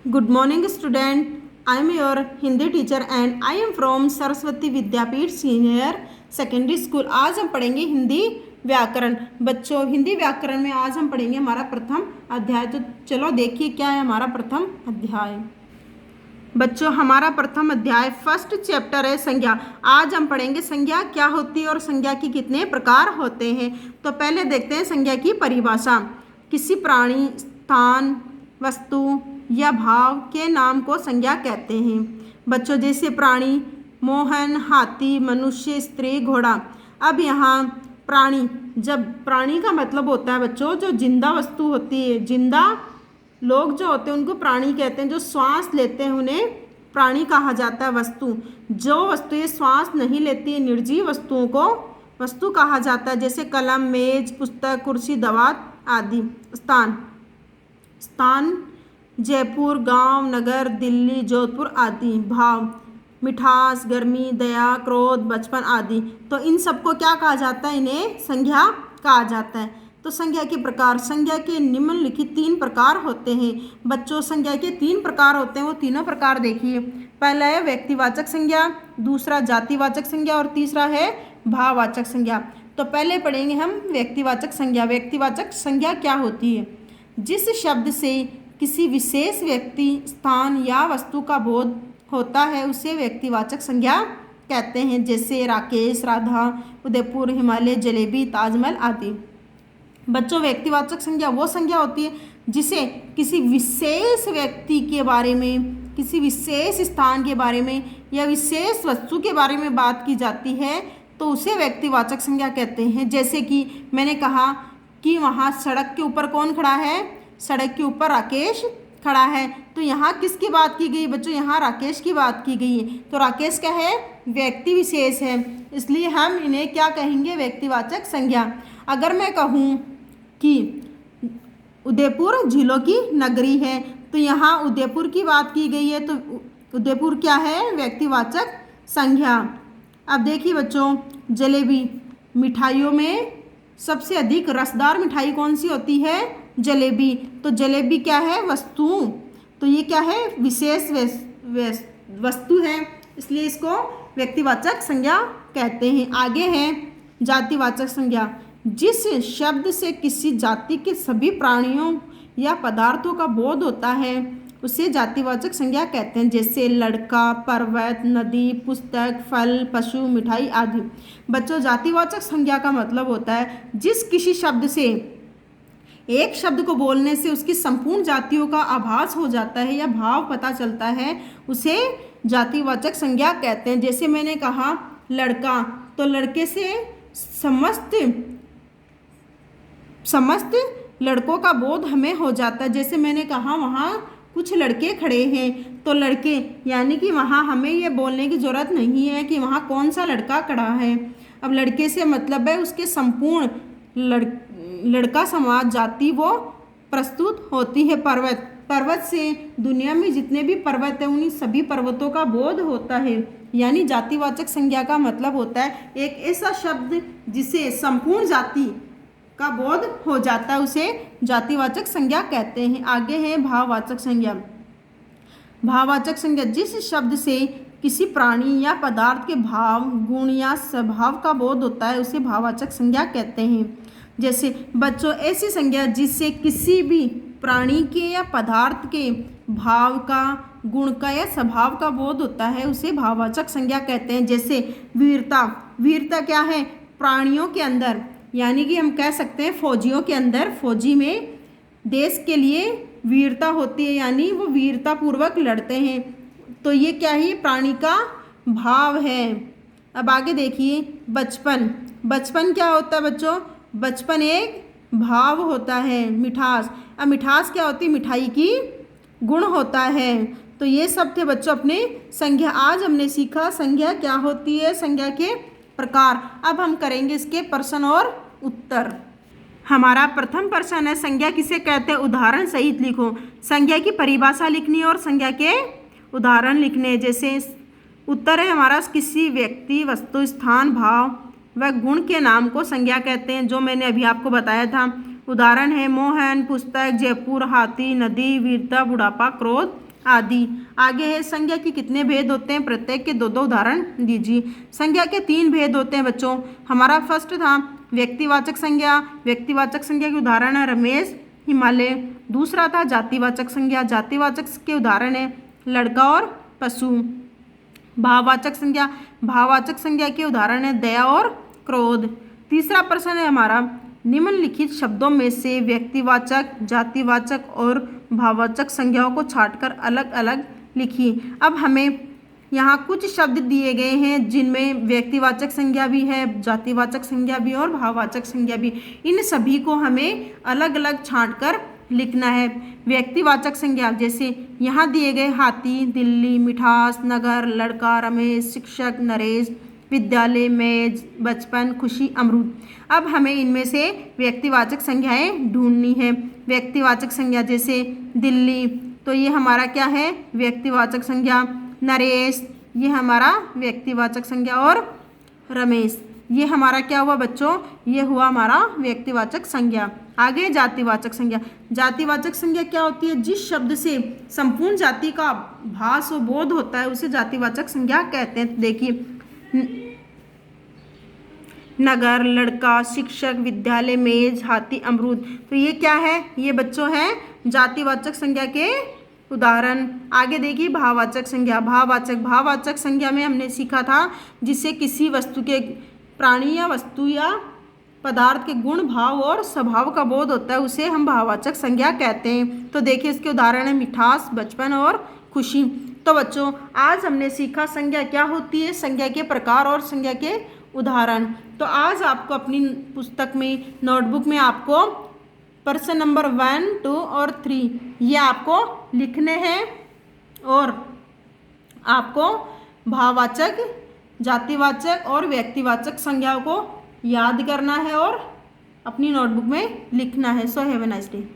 Good morning, student. I am your Hindi teacher and I am from Saraswati Vidyapeeth senior secondary school. आज हम पढ़ेंगे हिंदी व्याकरण। बच्चों, हिंदी व्याकरण में आज हम पढ़ेंगे हमारा प्रथम अध्याय। तो चलो देखिए क्या है हमारा प्रथम अध्याय। बच्चों, हमारा प्रथम अध्याय फर्स्ट चैप्टर है संज्ञा। आज हम पढ़ेंगे संज्ञा क्या होती है और संज्ञा के कितने प्रकार होते हैं। तो पहले देखते हैं संज्ञा की परिभाषा। किसी प्राणी, स्थान, वस्तु या भाव के नाम को संज्ञा कहते हैं। बच्चों, जैसे प्राणी, मोहन, हाथी, मनुष्य, स्त्री, घोड़ा। अब यहाँ प्राणी, जब प्राणी का मतलब होता है बच्चों जो जिंदा वस्तु होती है। जिंदा लोग जो होते हैं उनको प्राणी कहते हैं। जो श्वास लेते हैं उन्हें प्राणी कहा जाता है। वस्तु, जो वस्तुएं श्वास नहीं लेती है, निर्जीव वस्तुओं को वस्तु कहा जाता है। जैसे कलम, मेज, पुस्तक, कुर्सी, दवा आदि। स्थान, स्थान जयपुर, गांव, नगर, दिल्ली, जोधपुर आदि। भाव, मिठास, गर्मी, दया, क्रोध, बचपन आदि। तो इन सबको क्या कहा जाता है? इन्हें संज्ञा कहा जाता है। तो संज्ञा के प्रकार, संज्ञा के निम्नलिखित 3 प्रकार होते हैं। बच्चों, संज्ञा के 3 प्रकार होते हैं। वो तीनों प्रकार देखिए। पहला है व्यक्तिवाचक संज्ञा, दूसरा जातिवाचक संज्ञा और तीसरा है भाववाचक संज्ञा। तो पहले पढ़ेंगे हम व्यक्तिवाचक संज्ञा। व्यक्तिवाचक संज्ञा क्या होती है? जिस शब्द से किसी विशेष व्यक्ति, स्थान या वस्तु का बोध होता है उसे व्यक्तिवाचक संज्ञा कहते हैं। जैसे राकेश, राधा, उदयपुर, हिमालय, जलेबी, ताजमहल आदि। बच्चों, व्यक्तिवाचक संज्ञा वो संज्ञा होती है जिसे किसी विशेष व्यक्ति के बारे में, किसी विशेष स्थान के बारे में या विशेष वस्तु के बारे में बात की जाती है तो उसे व्यक्तिवाचक संज्ञा कहते हैं। जैसे कि मैंने कहा कि वहाँ सड़क के ऊपर कौन खड़ा है? सड़क के ऊपर राकेश खड़ा है। तो यहाँ किसकी बात की गई बच्चों? यहाँ राकेश की बात की गई है। तो राकेश क्या है? व्यक्ति विशेष है, इसलिए हम इन्हें क्या कहेंगे? व्यक्तिवाचक संज्ञा। अगर मैं कहूँ कि उदयपुर झीलों की नगरी है तो यहाँ उदयपुर की बात की गई है, तो उदयपुर क्या है? व्यक्तिवाचक संज्ञा। अब देखिए बच्चों, जलेबी, मिठाइयों में सबसे अधिक रसदार मिठाई कौन सी होती है? जलेबी। तो जलेबी क्या है? वस्तु। तो ये क्या है? विशेष वस्तु है, इसलिए इसको व्यक्तिवाचक संज्ञा कहते हैं। आगे है जातिवाचक संज्ञा। जिस शब्द से किसी जाति के सभी प्राणियों या पदार्थों का बोध होता है उसे जातिवाचक संज्ञा कहते हैं। जैसे लड़का, पर्वत, नदी, पुस्तक, फल, पशु, मिठाई आदि। बच्चों, जातिवाचक संज्ञा का मतलब होता है जिस किसी शब्द से, एक शब्द को बोलने से उसकी संपूर्ण जातियों का आभास हो जाता है या भाव पता चलता है उसे जातिवाचक संज्ञा कहते हैं। जैसे मैंने कहा लड़का, तो लड़के से समस्त लड़कों का बोध हमें हो जाता है। जैसे मैंने कहा वहाँ कुछ लड़के खड़े हैं, तो लड़के यानी कि वहाँ हमें ये बोलने की ज़रूरत नहीं है कि वहाँ कौन सा लड़का खड़ा है। अब लड़के से मतलब है उसके संपूर्ण लड़का समाज जाति वो प्रस्तुत होती है। पर्वत, पर्वत से दुनिया में जितने भी पर्वत हैं उन्हीं सभी पर्वतों का बोध होता है। यानी जातिवाचक संज्ञा का मतलब होता है एक ऐसा शब्द जिसे संपूर्ण जाति का बोध हो जाता है उसे जातिवाचक संज्ञा कहते हैं। आगे है भाववाचक संज्ञा। भाववाचक संज्ञा, जिस शब्द से किसी प्राणी या पदार्थ के भाव, गुण या स्वभाव का बोध होता है उसे भाववाचक संज्ञा कहते हैं। जैसे बच्चों, ऐसी संज्ञा जिससे किसी भी प्राणी के या पदार्थ के भाव का, गुण का या स्वभाव का बोध होता है उसे भाववाचक संज्ञा कहते हैं। जैसे वीरता, वीरता क्या है? प्राणियों के अंदर, यानी कि हम कह सकते हैं फौजियों के अंदर, फौजी में देश के लिए वीरता होती है, यानी वो वीरता पूर्वक लड़ते हैं। तो ये क्या है? प्राणी का भाव है। अब आगे देखिए बचपन। बचपन क्या होता है बच्चों? बचपन एक भाव होता है। मिठास, अब मिठास क्या होती है? मिठाई की गुण होता है। तो ये सब थे बच्चों अपने संज्ञा। आज हमने सीखा संज्ञा क्या होती है, संज्ञा के प्रकार। अब हम करेंगे इसके प्रश्न और उत्तर। हमारा प्रथम प्रश्न है संज्ञा किसे कहते हैं? उदाहरण सहित लिखो। संज्ञा की परिभाषा लिखनी और संज्ञा के उदाहरण लिखने। जैसे उत्तर है हमारा किसी व्यक्ति, वस्तु, स्थान, भाव व गुण के नाम को संज्ञा कहते हैं, जो मैंने अभी आपको बताया था। उदाहरण है मोहन, पुस्तक, जयपुर, हाथी, नदी, वीरता, बुढ़ापा, क्रोध आदि। आगे है संज्ञा के कितने भेद होते हैं, प्रत्येक के दो दो उदाहरण दीजिए। संज्ञा के 3 भेद होते हैं बच्चों। हमारा फर्स्ट था व्यक्तिवाचक संज्ञा। व्यक्तिवाचक संज्ञा के उदाहरण है रमेश, हिमालय। दूसरा था जातिवाचक संज्ञा। जातिवाचक के उदाहरण है लड़का और पशु। भाववाचक संज्ञा। भाववाचक संज्ञा के उदाहरण है दया और क्रोध। तीसरा प्रश्न है हमारा निम्नलिखित शब्दों में से व्यक्तिवाचक, जातिवाचक और भाववाचक संज्ञाओं को छांटकर अलग अलग लिखिए। अब हमें यहाँ कुछ शब्द दिए गए हैं जिनमें व्यक्तिवाचक संज्ञा भी है, जातिवाचक संज्ञा भी और भाववाचक संज्ञा भी। इन सभी को हमें अलग अलग छांटकर लिखना है। व्यक्तिवाचक संज्ञा जैसे यहाँ दिए गए हाथी, दिल्ली, मिठास, नगर, लड़का, रमेश, शिक्षक, नरेश, विद्यालय, मेज, बचपन, खुशी, अमरूद। अब हमें इनमें से व्यक्तिवाचक संज्ञाएं ढूंढनी है। व्यक्तिवाचक संज्ञा जैसे दिल्ली, तो ये हमारा क्या है, व्यक्तिवाचक संज्ञा। नरेश, ये हमारा व्यक्तिवाचक संज्ञा। और रमेश, ये हमारा क्या हुआ बच्चों, ये हुआ हमारा व्यक्तिवाचक संज्ञा। आगे जातिवाचक संज्ञा। जातिवाचक संज्ञा क्या होती है, जिस शब्द से संपूर्ण जाति का भास और बोध होता है उसे जातिवाचक संज्ञा कहते हैं। देखिए नगर, लड़का, शिक्षक, विद्यालय, मेज, हाथी, अमरूद, तो ये क्या है, ये बच्चों है जातिवाचक संज्ञा के उदाहरण। आगे देखिए भाववाचक संज्ञा। भाववाचक संज्ञा में हमने सीखा था जिससे किसी वस्तु के, प्राणी या वस्तु या पदार्थ के गुण, भाव और स्वभाव का बोध होता है उसे हम भाववाचक संज्ञा कहते हैं। तो देखिए इसके उदाहरण है मिठास, बचपन और खुशी। तो बच्चों आज हमने सीखा संज्ञा क्या होती है, संज्ञा के प्रकार और संज्ञा के उदाहरण। तो आज आपको अपनी पुस्तक में, नोटबुक में आपको प्रश्न नंबर 1, 2 और 3 ये आपको लिखने हैं और आपको भाववाचक, जातिवाचक और व्यक्तिवाचक संज्ञाओं को याद करना है और अपनी नोटबुक में लिखना है। So have a nice day.